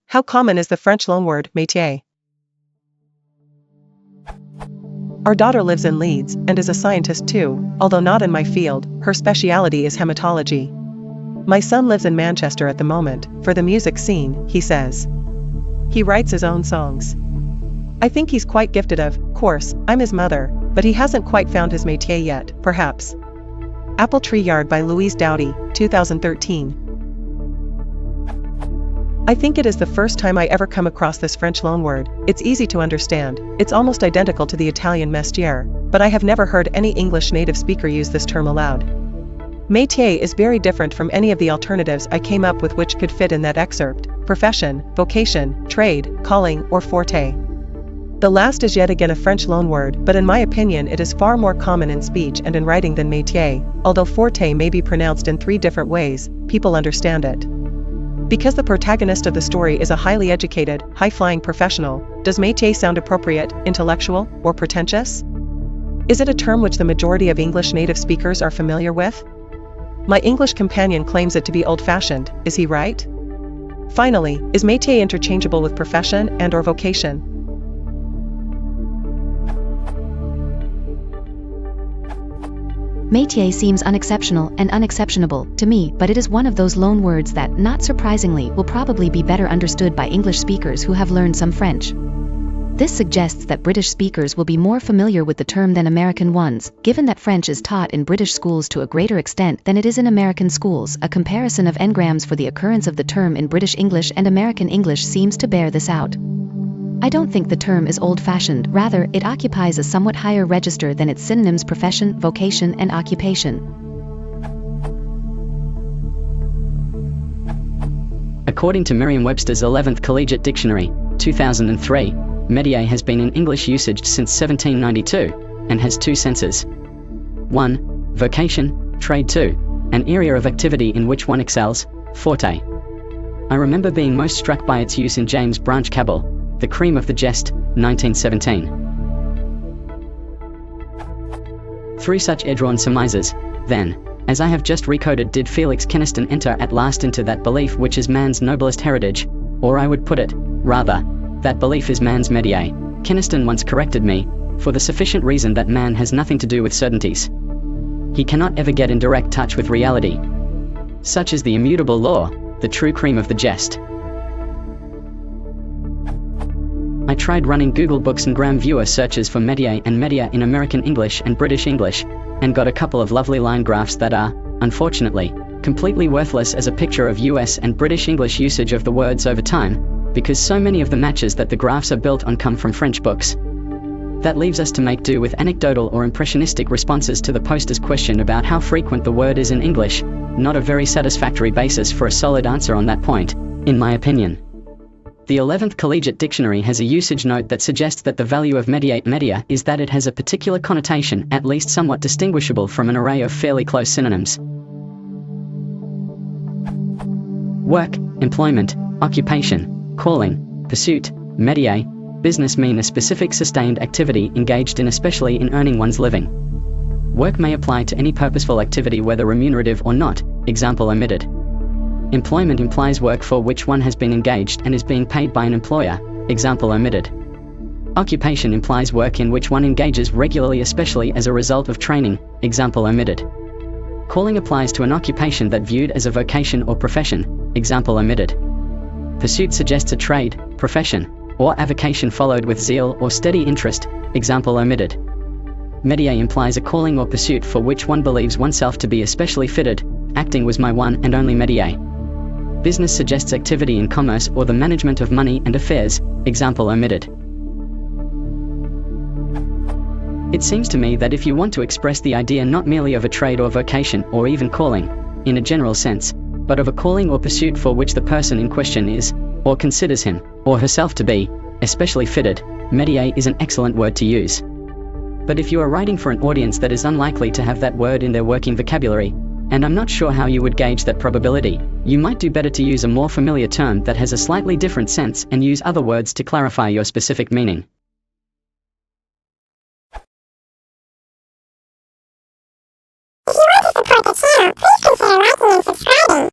How common is the French loanword, métier? Our daughter lives in Leeds and is a scientist too, although not in my field. Her speciality is hematology. My son lives in Manchester at the moment, for the music scene, he says. He writes his own songs. I think he's quite gifted, of course, I'm his mother, but he hasn't quite found his métier yet, perhaps. Apple Tree Yard by Louise Doughty, 2013. I think it is the first time I ever come across this French loanword. It's easy to understand, it's almost identical to the Italian métier, but I have never heard any English native speaker use this term aloud. Métier is very different from any of the alternatives I came up with which could fit in that excerpt: profession, vocation, trade, calling, or forte. The last is yet again a French loanword, but in my opinion it is far more common in speech and in writing than métier. Although forte may be pronounced in 3 different ways, people understand it. Because the protagonist of the story is a highly educated, high-flying professional, does métier sound appropriate, intellectual, or pretentious? Is it a term which the majority of English native speakers are familiar with? My English companion claims it to be old-fashioned, is he right? Finally, is métier interchangeable with profession and/or vocation? Métier seems unexceptional and unexceptionable to me, but it is one of those loan words that, not surprisingly, will probably be better understood by English speakers who have learned some French. This suggests that British speakers will be more familiar with the term than American ones, given that French is taught in British schools to a greater extent than it is in American schools. A comparison of engrams for the occurrence of the term in British English and American English seems to bear this out. I don't think the term is old-fashioned, rather, it occupies a somewhat higher register than its synonyms profession, vocation, and occupation. According to Merriam-Webster's 11th Collegiate Dictionary, 2003, métier has been in English usage since 1792, and has 2 senses. 1. Vocation, trade. 2. An area of activity in which one excels, forte. I remember being most struck by its use in James Branch Cabell, The Cream of the Jest, 1917. Through such edge-drawn surmises, then, as I have just recoded, did Felix Keniston enter at last into that belief which is man's noblest heritage, or I would put it, rather, that belief is man's métier. Keniston once corrected me, for the sufficient reason that man has nothing to do with certainties. He cannot ever get in direct touch with reality. Such is the immutable law, the true cream of the jest. I tried running Google Books and Gram Viewer searches for métier and métier in American English and British English, and got a couple of lovely line graphs that are, unfortunately, completely worthless as a picture of US and British English usage of the words over time, because so many of the matches that the graphs are built on come from French books. That leaves us to make do with anecdotal or impressionistic responses to the poster's question about how frequent the word is in English, not a very satisfactory basis for a solid answer on that point, in my opinion. The 11th Collegiate Dictionary has a usage note that suggests that the value of métier is that it has a particular connotation, at least somewhat distinguishable from an array of fairly close synonyms. Work, employment, occupation, calling, pursuit, métier, business mean a specific sustained activity engaged in, especially in earning one's living. Work may apply to any purposeful activity whether remunerative or not, example omitted. Employment implies work for which one has been engaged and is being paid by an employer, example omitted. Occupation implies work in which one engages regularly, especially as a result of training, example omitted. Calling applies to an occupation that viewed as a vocation or profession, example omitted. Pursuit suggests a trade, profession, or avocation followed with zeal or steady interest, example omitted. Métier implies a calling or pursuit for which one believes oneself to be especially fitted, acting was my one and only métier. Business suggests activity in commerce or the management of money and affairs, example omitted. It seems to me that if you want to express the idea not merely of a trade or vocation or even calling, in a general sense, but of a calling or pursuit for which the person in question is, or considers him, or herself to be, especially fitted, métier is an excellent word to use. But if you are writing for an audience that is unlikely to have that word in their working vocabulary, and I'm not sure how you would gauge that probability, you might do better to use a more familiar term that has a slightly different sense and use other words to clarify your specific meaning. If you want to support the channel, please consider liking and subscribing.